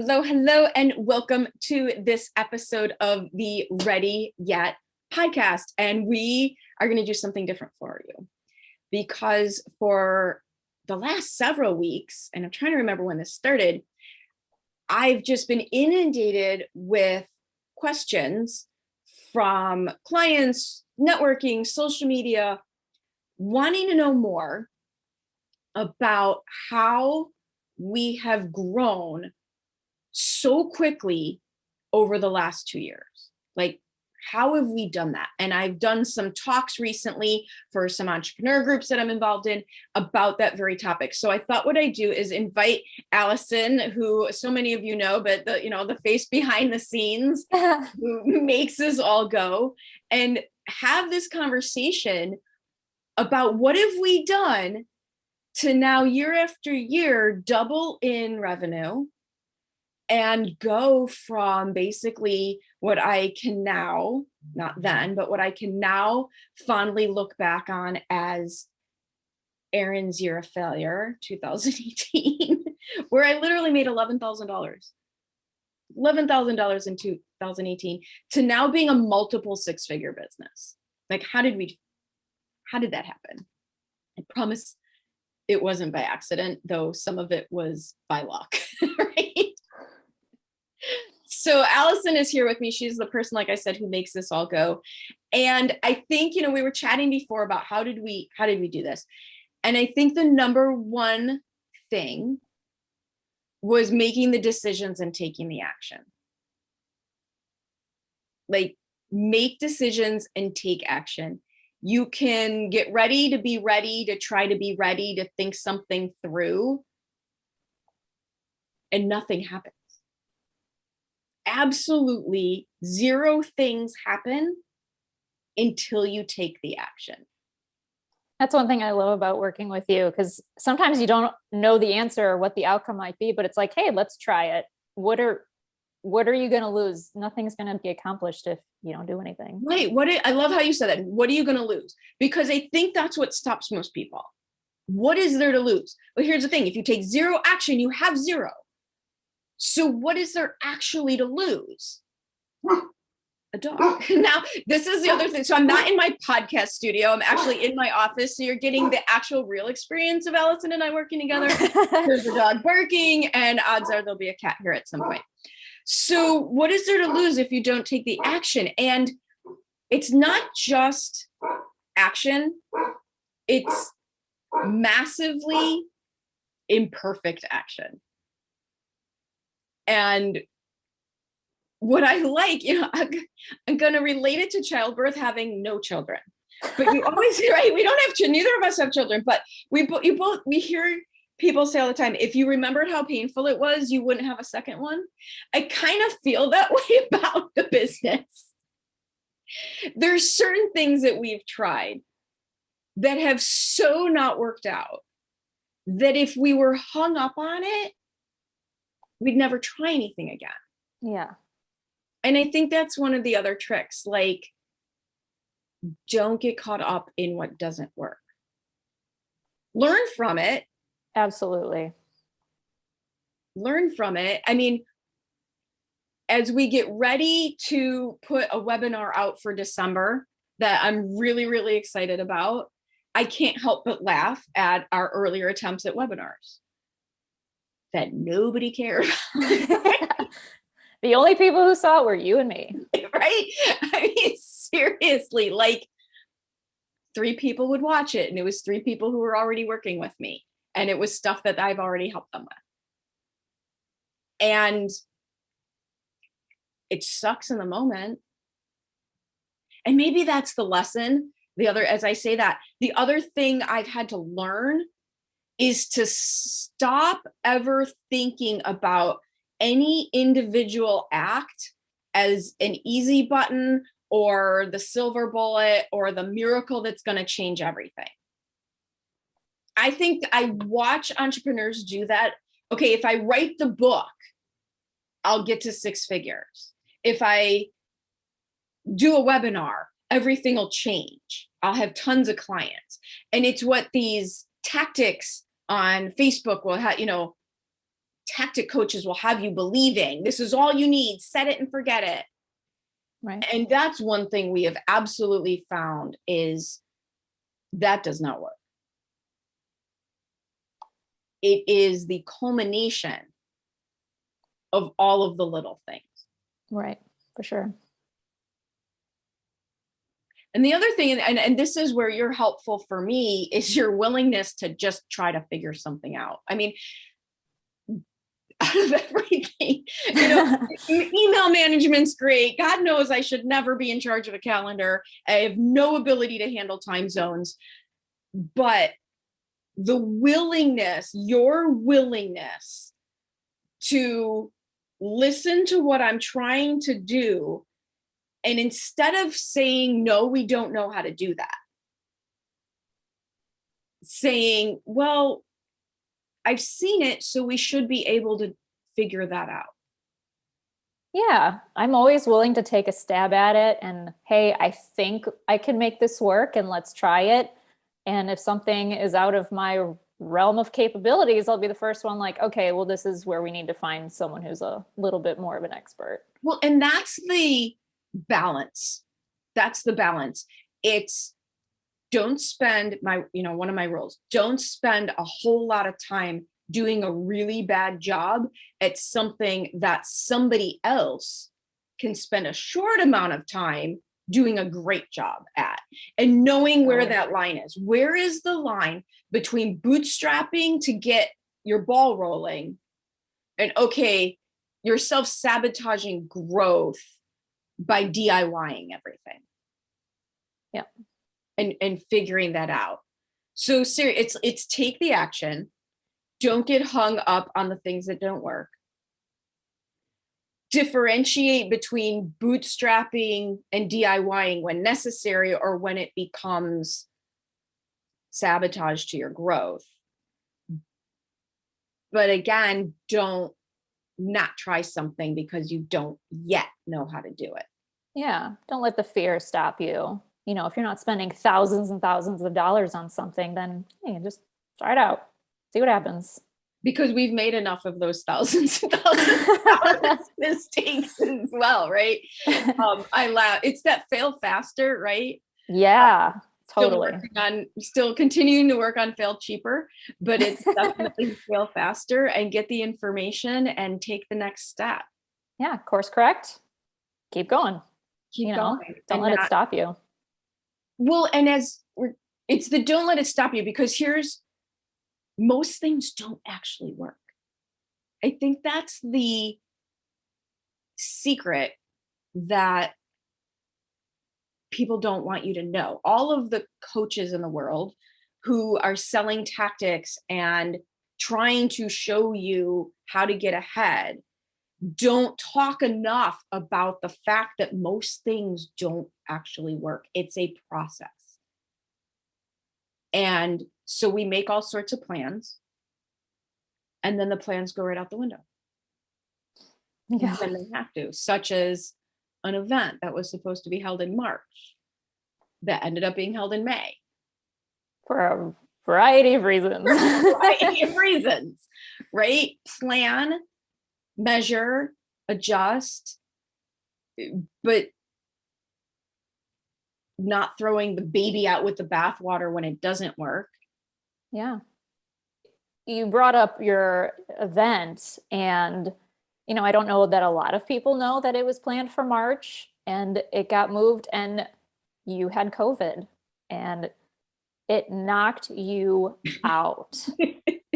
Hello, hello, and welcome to this episode of the Ready Yet podcast. And we are going to do something different for you because for the last several weeks, and I'm trying to remember when this started, I've just been inundated with questions from clients, networking, social media, wanting to know more about how we have grown so quickly over the last 2 years. Like, how have we done that? And I've done some talks recently for some entrepreneur groups that I'm involved in about that very topic. So I thought what I'd do is invite Allison, who so many of you know, but the face behind the scenes who makes this all go, and have this conversation about what have we done to now year after year double in revenue and go from basically what I can now, not then, but what I can now fondly look back on as Erin's year of failure, 2018, where I literally made $11,000 in 2018, to now being a multiple six-figure business. Like, how did that happen? I promise it wasn't by accident, though some of it was by luck, right? So Allison is here with me. She's the person, like I said, who makes this all go. And I think, we were chatting before about how did we do this? And I think the number one thing was making the decisions and taking the action. Like, make decisions and take action. You can get ready to be ready, to try to be ready, to think something through, and nothing happens. Absolutely zero things happen until you take the action. That's one thing I love about working with you, because sometimes you don't know the answer or what the outcome might be, but it's like, hey, let's try it. What are you going to lose? Nothing's going to be accomplished if you don't do anything. Right. I love how you said that. What are you going to lose? Because I think that's what stops most people. What is there to lose? But here's the thing. If you take zero action, you have zero. So what is there actually to lose? A dog. Now, this is the other thing. So I'm not in my podcast studio. I'm actually in my office. So you're getting the actual real experience of Allison and I working together. There's a dog barking, and odds are there'll be a cat here at some point. So what is there to lose if you don't take the action? And it's not just action. It's massively imperfect action. And what I like, I'm going to relate it to childbirth, having no children. But you always, right? We don't have, neither of us have children, but we hear people say all the time, if you remembered how painful it was, you wouldn't have a second one. I kind of feel that way about the business. There's certain things that we've tried that have so not worked out that if we were hung up on it, we'd never try anything again. Yeah. And I think that's one of the other tricks. Like, don't get caught up in what doesn't work. Learn from it. Absolutely. Learn from it. I mean, as we get ready to put a webinar out for December that I'm really, really excited about, I can't help but laugh at our earlier attempts at webinars that nobody cared about. The only people who saw it were you and me. Right? I mean, seriously, like 3 people would watch it, and it was 3 people who were already working with me. And it was stuff that I've already helped them with. And it sucks in the moment. And maybe that's the lesson. As I say that, the other thing I've had to learn is to stop ever thinking about any individual act as an easy button or the silver bullet or the miracle that's going to change everything. I think I watch entrepreneurs do that. Okay, if I write the book, I'll get to 6 figures. If I do a webinar, everything will change. I'll have tons of clients. And it's what these tactics on Facebook will have, tactic coaches will have you believing this is all you need, set it and forget it. Right. And that's one thing we have absolutely found is that does not work. It is the culmination of all of the little things. Right. For sure. And the other thing, and this is where you're helpful for me, is your willingness to just try to figure something out. I mean, out of everything, email management's great. God knows I should never be in charge of a calendar. I have no ability to handle time zones, but the willingness, your willingness to listen to what I'm trying to do, and instead of saying, no, we don't know how to do that, saying, well, I've seen it, so we should be able to figure that out. Yeah, I'm always willing to take a stab at it and, hey, I think I can make this work and let's try it. And if something is out of my realm of capabilities, I'll be the first one like, okay, well, this is where we need to find someone who's a little bit more of an expert. Well, and that's the balance. That's the balance. It's don't spend one of my rules, don't spend a whole lot of time doing a really bad job at something that somebody else can spend a short amount of time doing a great job at, and knowing where that line is. Where is the line between bootstrapping to get your ball rolling and, okay, you're self-sabotaging growth by DIYing everything. Yeah. And figuring that out. So it's take the action. Don't get hung up on the things that don't work. Differentiate between bootstrapping and DIYing when necessary or when it becomes sabotage to your growth. But again, don't not try something because you don't yet know how to do it. Yeah. Don't let the fear stop you. If you're not spending thousands and thousands of dollars on something, then hey, just try it out. See what happens. Because we've made enough of those thousands and thousands of mistakes as well, right? I laugh. It's that fail faster, right? Yeah, totally. Still continuing to work on fail cheaper, but it's definitely fail faster and get the information and take the next step. Yeah, course correct. Keep going. Keep going. Don't let it stop you. Well, and it's the don't let it stop you, because most things don't actually work. I think that's the secret that people don't want you to know. All of the coaches in the world who are selling tactics and trying to show you how to get ahead don't talk enough about the fact that most things don't actually work. It's a process. And so we make all sorts of plans, and then the plans go right out the window. Yeah. When they have to, such as an event that was supposed to be held in March that ended up being held in May. For a variety of reasons. Right? Plan, measure, adjust, but not throwing the baby out with the bathwater when it doesn't work. Yeah. You brought up your event, and I don't know that a lot of people know that it was planned for March and it got moved, and you had COVID and it knocked you out.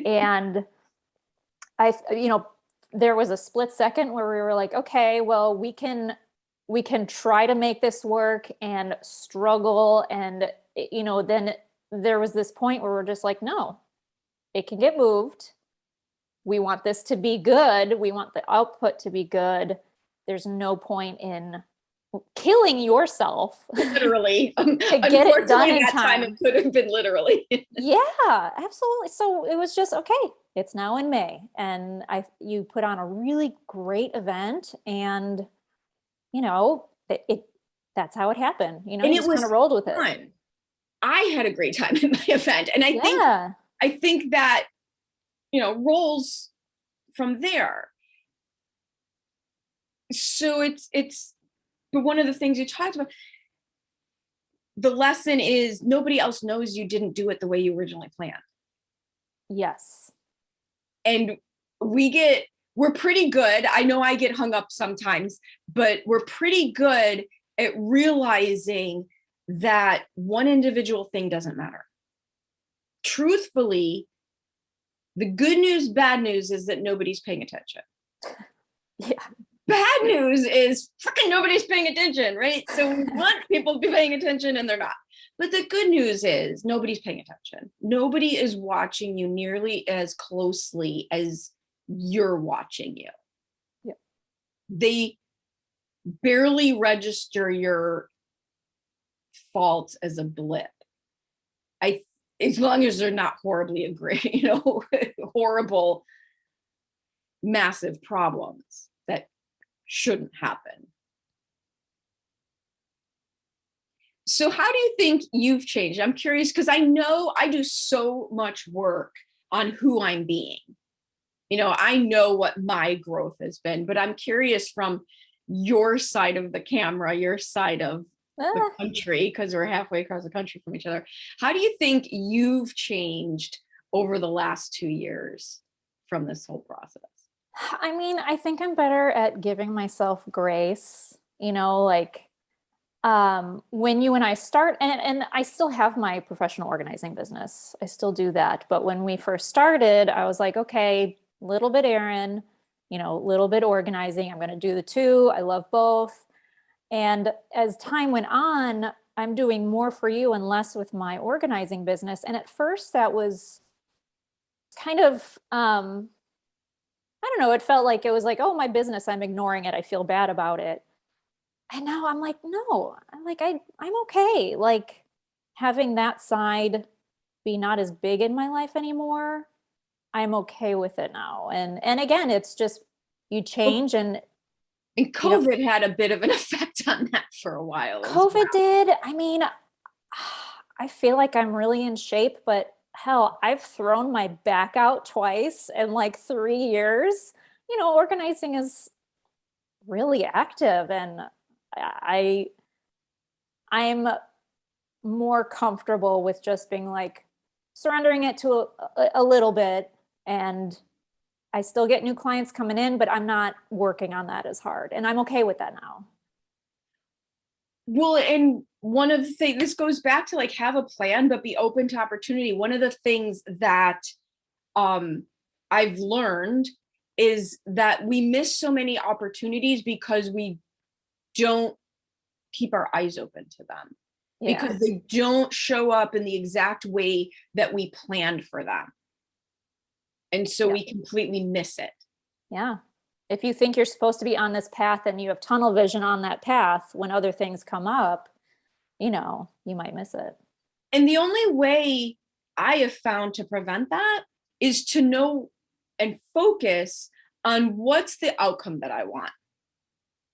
And there was a split second where we were like, okay, well, we can try to make this work and struggle. And, then there was this point where we're just like, no, it can get moved. We want this to be good. We want the output to be good. There's no point in killing yourself. Literally. To get it done in time. It could have been literally. Yeah, absolutely. So it was just, okay, it's now in May. And you put on a really great event, and, that's how it happened. You just kind of rolled with it. I had a great time at my event. And I think that, roles from there. So but one of the things you talked about, the lesson is nobody else knows you didn't do it the way you originally planned. Yes. And we're pretty good. I know I get hung up sometimes, but we're pretty good at realizing that one individual thing doesn't matter. Truthfully, the good news, bad news is that nobody's paying attention. Yeah. Bad news is freaking nobody's paying attention, right? So we want people to be paying attention and they're not. But the good news is nobody's paying attention. Nobody is watching you nearly as closely as you're watching you. Yeah. They barely register your faults as a blip. As long as they're not horribly horrible, massive problems that shouldn't happen. So how do you think you've changed? I'm curious because I know I do so much work on who I'm being. I know what my growth has been, but I'm curious from your side of the camera, your side of the country, because we're halfway across the country from each other. How do you think you've changed over the last 2 years from this whole process? I mean, I think I'm better at giving myself grace, when you and I start, and I still have my professional organizing business. I still do that. But when we first started, I was like, okay, little bit Erin, little bit organizing. I'm going to do the two. I love both. And as time went on, I'm doing more for you and less with my organizing business. And at first that was kind of, I don't know, it felt like it was like, oh, my business, I'm ignoring it. I feel bad about it. And now I'm like, no, I'm okay. Like having that side be not as big in my life anymore. I'm okay with it now. And again, it's just, you change and COVID had a bit of an effect on that for a while. COVID did. I mean, I feel like I'm really in shape, but hell, I've thrown my back out twice in like 3 years. Organizing is really active, and I'm more comfortable with just being like surrendering it to a little bit, and I still get new clients coming in, but I'm not working on that as hard. And I'm okay with that now. Well, and one of the things, this goes back to like have a plan, but be open to opportunity. One of the things that I've learned is that we miss so many opportunities because we don't keep our eyes open to them. Yeah. Because they don't show up in the exact way that we planned for them. And so we completely miss it. Yeah. If you think you're supposed to be on this path and you have tunnel vision on that path, when other things come up, you might miss it. And the only way I have found to prevent that is to know and focus on what's the outcome that I want.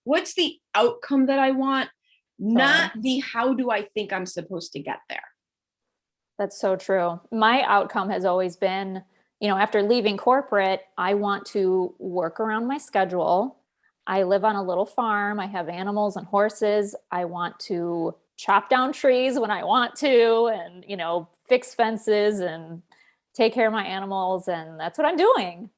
What's the outcome that I want? Not the how do I think I'm supposed to get there. That's so true. My outcome has always been, after leaving corporate, I want to work around my schedule. I live on a little farm. I have animals and horses. I want to chop down trees when I want to and, fix fences and take care of my animals. And that's what I'm doing.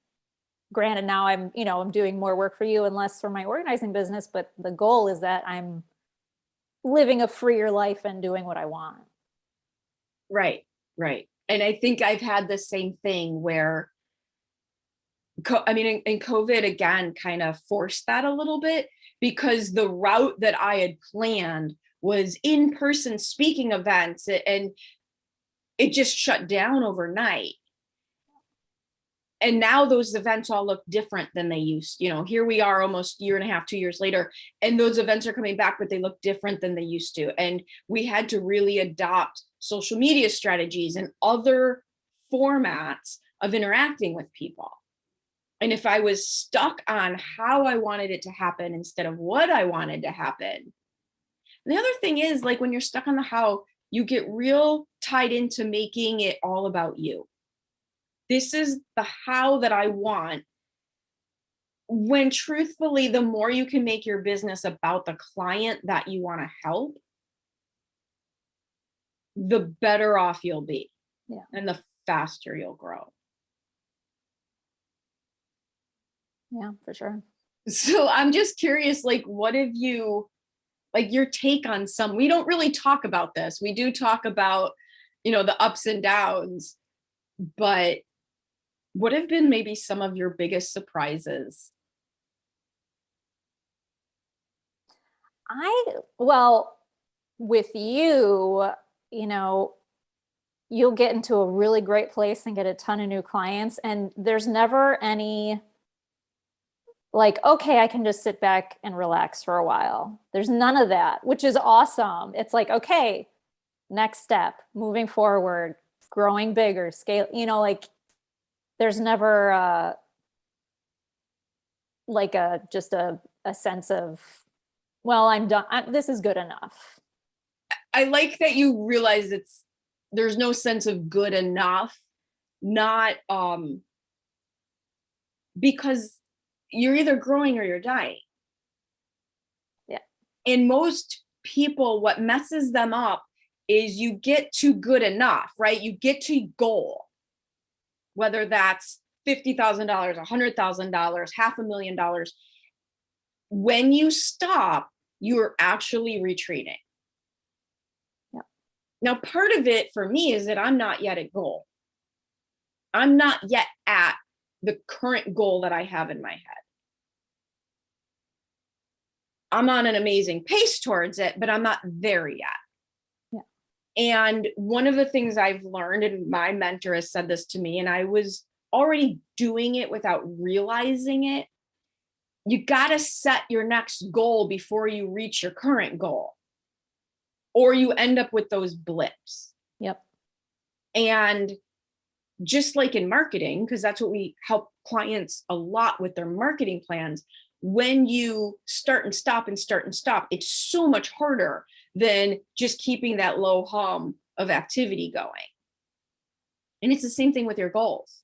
Granted, now I'm doing more work for you and less for my organizing business, but the goal is that I'm living a freer life and doing what I want. Right. And I think I've had the same thing where, and COVID again kind of forced that a little bit, because the route that I had planned was in-person speaking events, and it just shut down overnight. And now those events all look different than they used. Here we are almost 1.5 years, 2 years later, and those events are coming back, but they look different than they used to. And we had to really adopt social media strategies and other formats of interacting with people. And if I was stuck on how I wanted it to happen instead of what I wanted to happen. And the other thing is, like, when you're stuck on the how, you get real tied into making it all about you. This is the how that I want. when truthfully, the more you can make your business about the client that you want to help, the better off you'll be. Yeah. And the faster you'll grow. Yeah, for sure. So I'm just curious, like, what have you, like, your take on we don't really talk about this. We do talk about, the ups and downs, but what have been maybe some of your biggest surprises? Well, with you, you'll get into a really great place and get a ton of new clients. And there's never any like, okay, I can just sit back and relax for a while. There's none of that, which is awesome. It's like, okay, next step, moving forward, growing bigger, scale, like there's never like just a sense of, well, I'm done. This is good enough. I like that you realize there's no sense of good enough, not because you're either growing or you're dying. Yeah. And most people, what messes them up is you get to good enough, right? You get to goal, whether that's $50,000, $100,000, $500,000. When you stop, you're actually retreating. Yeah. Now, part of it for me is that I'm not yet at goal. I'm not yet at the current goal that I have in my head. I'm on an amazing pace towards it, but I'm not there yet. Yeah. And one of the things I've learned, and my mentor has said this to me, and I was already doing it without realizing it, you got to set your next goal before you reach your current goal, or you end up with those blips. Yep. And just like in marketing, because that's what we help clients a lot with their marketing plans, when you start and stop and start and stop, it's so much harder than just keeping that low hum of activity going. And it's the same thing with your goals.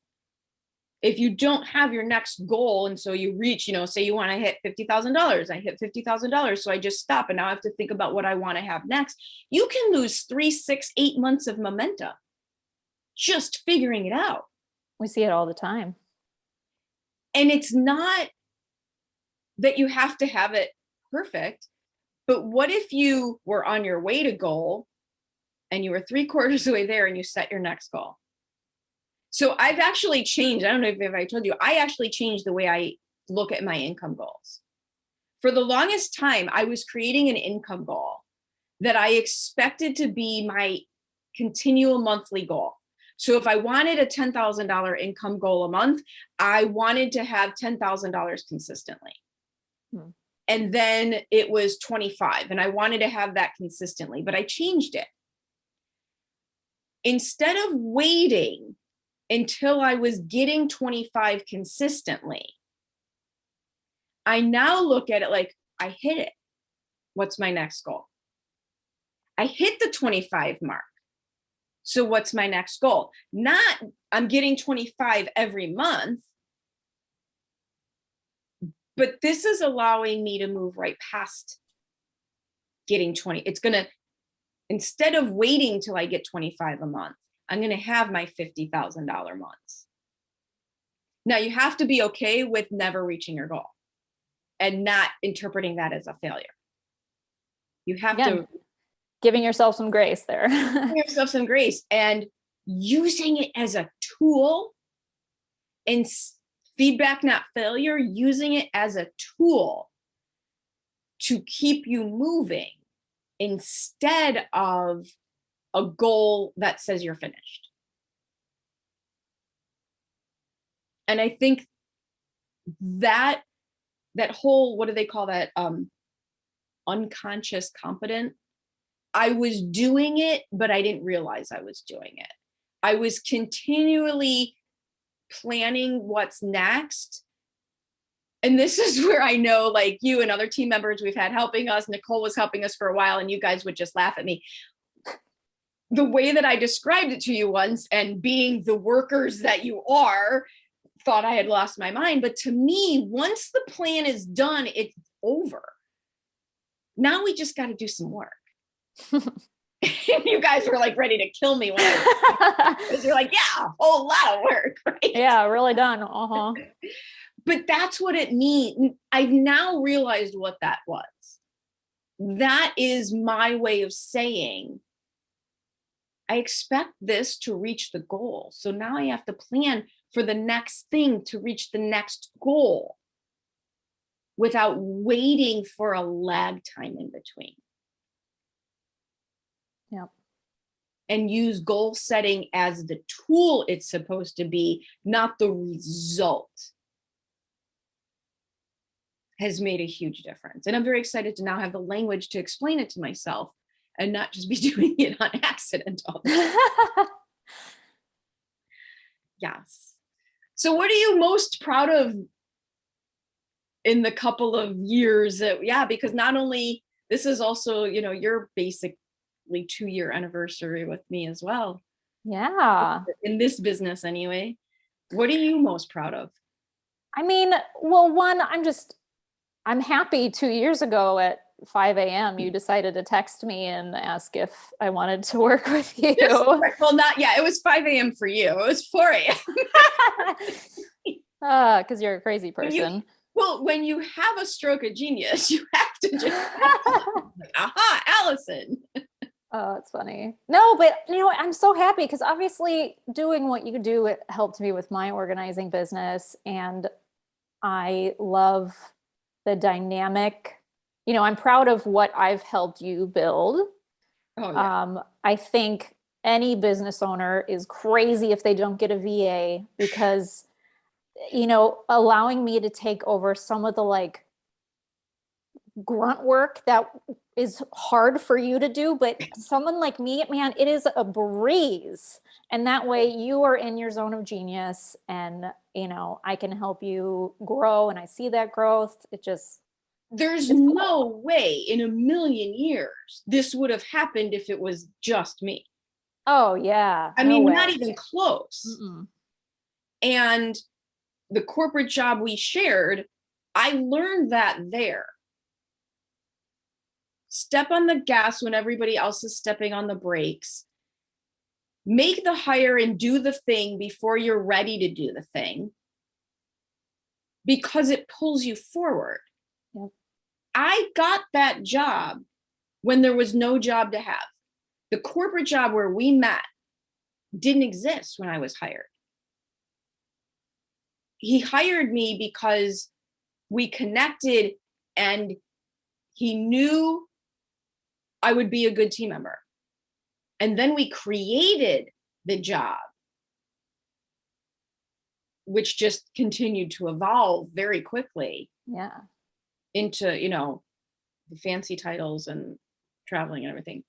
If you don't have your next goal, and so you reach, say you want to hit $50,000, I hit $50,000, so I just stop, and now I have to think about what I want to have next. You can lose 3, 6, 8 months of momentum just figuring it out. We see it all the time. And it's not that you have to have it perfect, but what if you were on your way to goal and you were 3/4 of the way there and you set your next goal? So I've actually changed. I don't know if I told you, I actually changed the way I look at my income goals. For the longest time, I was creating an income goal that I expected to be my continual monthly goal. So if I wanted a $10,000 income goal a month, I wanted to have $10,000 consistently. And then it was 25, and I wanted to have that consistently, but I changed it. Instead of waiting until I was getting 25 consistently, I now look at it like, I hit it. What's my next goal? I hit the 25 mark. So what's my next goal? Not I'm getting 25 every month, but this is allowing me to move right past getting 20. It's going to, instead of waiting till I get 25 a month, I'm going to have my $50,000 months. Now you have to be okay with never reaching your goal and not interpreting that as a failure. You have to giving yourself some grace there. Give yourself some grace and using it as a tool, and feedback, not failure, using it as a tool to keep you moving instead of a goal that says you're finished. And I think that whole, what do they call that? Unconscious competent. I was doing it, but I didn't realize I was doing it. I was continually planning what's next. And this is where I know, like you and other team members we've had helping us, Nicole was helping us for a while, and you guys would just laugh at me. The way that I described it to you once, and being the workers that you are, thought I had lost my mind. But to me, once the plan is done, it's over. Now we just got to do some work. You guys were like ready to kill me when because you're like, yeah, a whole lot of work, right? Yeah, really done. Uh-huh. But that's what it means. I've now realized what that was. That is my way of saying, I expect this to reach the goal. So now I have to plan for the next thing to reach the next goal without waiting for a lag time in between. Yep. And use goal setting as the tool it's supposed to be, not the result, has made a huge difference. And I'm very excited to now have the language to explain it to myself and not just be doing it on accident all the time. Yes. So what are you most proud of in the couple of years because not only this is also, your basically 2-year anniversary with me as well. Yeah. In this business anyway. What are you most proud of? I mean, well, one, I'm happy 2 years ago at 5 a.m. you decided to text me and ask if I wanted to work with you. Well, it was 5 a.m. for you. It was 4 a.m. Because you're a crazy person. When you have a stroke of genius, you have to just aha, Allison. Oh, it's funny. No, but I'm so happy because obviously doing what you do, it helped me with my organizing business. And I love the dynamic, I'm proud of what I've helped you build. Oh, yeah. I think any business owner is crazy if they don't get a VA because, allowing me to take over some of the grunt work that is hard for you to do, but someone like me, man, it is a breeze. And that way you are in your zone of genius and, I can help you grow and I see that growth. There's no way in a million years this would have happened if it was just me. Oh yeah. I mean, not even close. Mm-mm. And the corporate job we shared, I learned that there. Step on the gas when everybody else is stepping on the brakes. Make the hire and do the thing before you're ready to do the thing, because it pulls you forward. Yep. I got that job when there was no job to have. The corporate job where we met didn't exist when I was hired. He hired me because we connected and he knew I would be a good team member. And then we created the job, which just continued to evolve very quickly. Yeah. Into, the fancy titles and traveling and everything.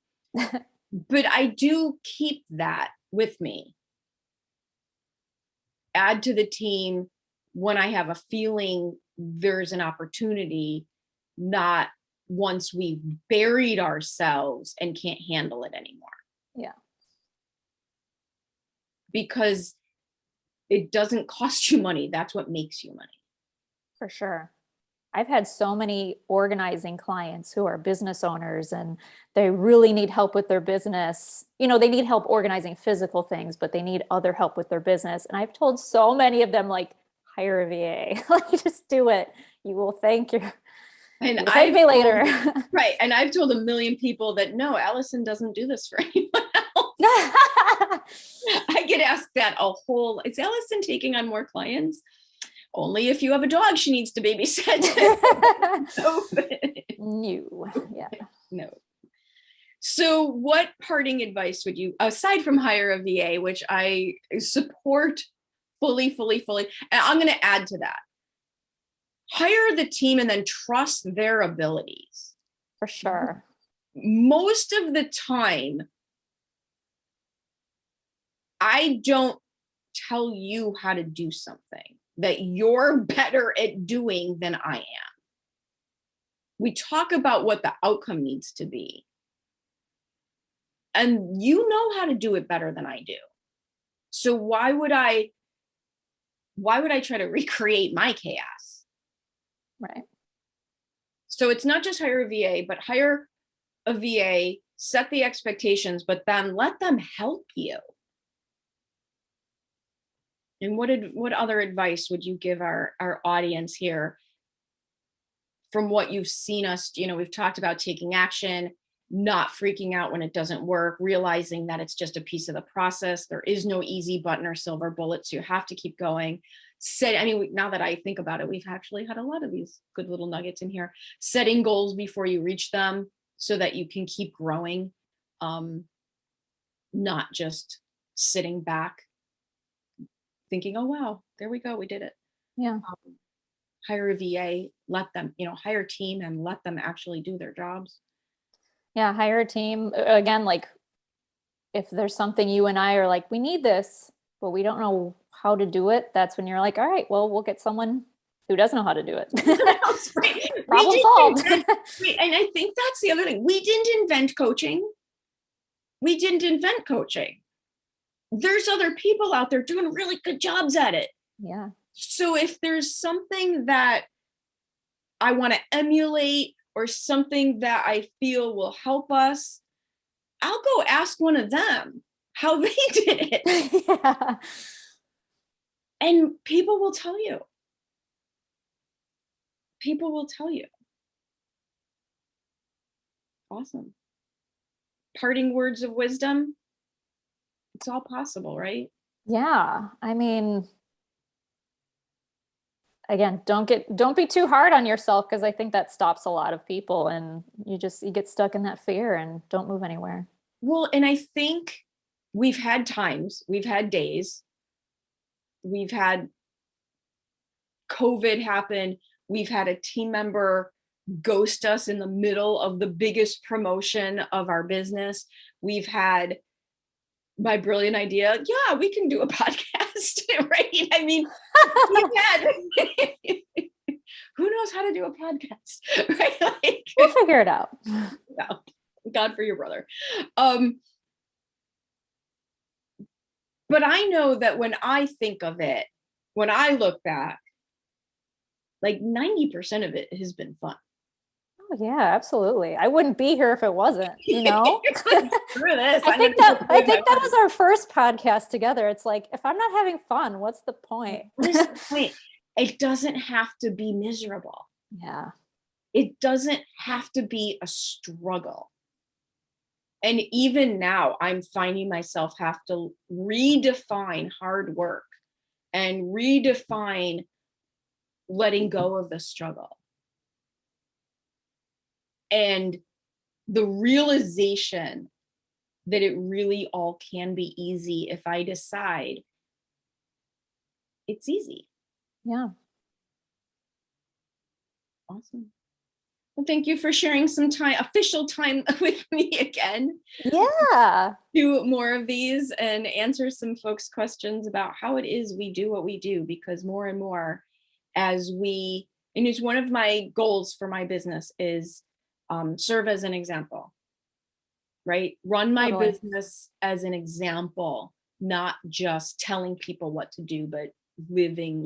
But I do keep that with me. Add to the team when I have a feeling there's an opportunity, not once we've buried ourselves and can't handle it anymore. Yeah. Because it doesn't cost you money. That's what makes you money. For sure. I've had so many organizing clients who are business owners and they really need help with their business. They need help organizing physical things, but they need other help with their business. And I've told so many of them, hire a VA, just do it. You will thank me later. Right. And I've told a million people that no, Allison doesn't do this for anyone else. I get asked that is Allison taking on more clients? Only if you have a dog she needs to babysit. No. Yeah. No. So what parting advice would you, aside from hire a VA, which I support fully, and I'm going to add to that, hire the team and then trust their abilities. For sure. Most of the time, I don't tell you how to do something that you're better at doing than I am. We talk about what the outcome needs to be. And you know how to do it better than I do. So why would I why would I try to recreate my chaos? Right. So it's not just hire a VA, but hire a VA, set the expectations, but then let them help you. And what other advice would you give our audience here from what you've seen us, we've talked about taking action, not freaking out when it doesn't work, realizing that it's just a piece of the process. There is no easy button or silver bullet, so you have to keep going. Now that I think about it, we've actually had a lot of these good little nuggets in here. Setting goals before you reach them so that you can keep growing, not just sitting back thinking, oh, wow, there we go, we did it. Yeah. Hire a VA, let them, hire a team and let them actually do their jobs. Yeah, hire a team. Again, like if there's something you and I are like, we need this, but we don't know how to do it, that's when you're like, all right, well, we'll get someone who does know how to do it. Right. Problem solved. And I think that's the other thing. We didn't invent coaching. There's other people out there doing really good jobs at it. Yeah. So if there's something that I want to emulate or something that I feel will help us, I'll go ask one of them how they did it. Yeah. And people will tell you. Awesome. Parting words of wisdom. It's all possible, right? Yeah. I mean, again, don't be too hard on yourself, because I think that stops a lot of people, and you get stuck in that fear and don't move anywhere. Well, and I think we've had days, we've had COVID happen, we've had a team member ghost us in the middle of the biggest promotion of our business. We've had my brilliant idea, yeah, we can do a podcast, right? I mean, we've had who knows how to do a podcast, right? Like, we'll figure it out. No, God for your brother. But I know that when I think of it, when I look back, like 90% of it has been fun. Oh yeah, absolutely. I wouldn't be here if it wasn't, Screw this. I think that was our first podcast together. It's like, if I'm not having fun, what's the point? What's the point? It doesn't have to be miserable. Yeah. It doesn't have to be a struggle. And even now, I'm finding myself have to redefine hard work and redefine letting go of the struggle. And the realization that it really all can be easy if I decide it's easy. Yeah. Awesome. Well, thank you for sharing some official time with me again. Yeah. Do more of these and answer some folks' questions about how it is we do what we do, because more and more and it's one of my goals for my business is serve as an example, right? Run my business as an example, not just telling people what to do, but living,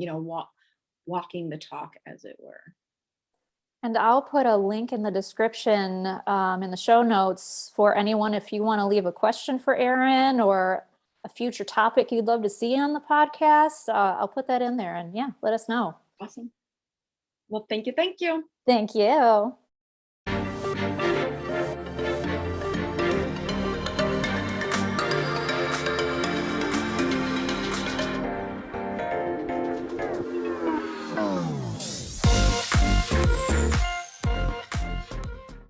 walking the talk, as it were. And I'll put a link in the description, in the show notes, for anyone, if you want to leave a question for Erin or a future topic you'd love to see on the podcast. I'll put that in there, and yeah, let us know. Awesome. Well, thank you. Thank you.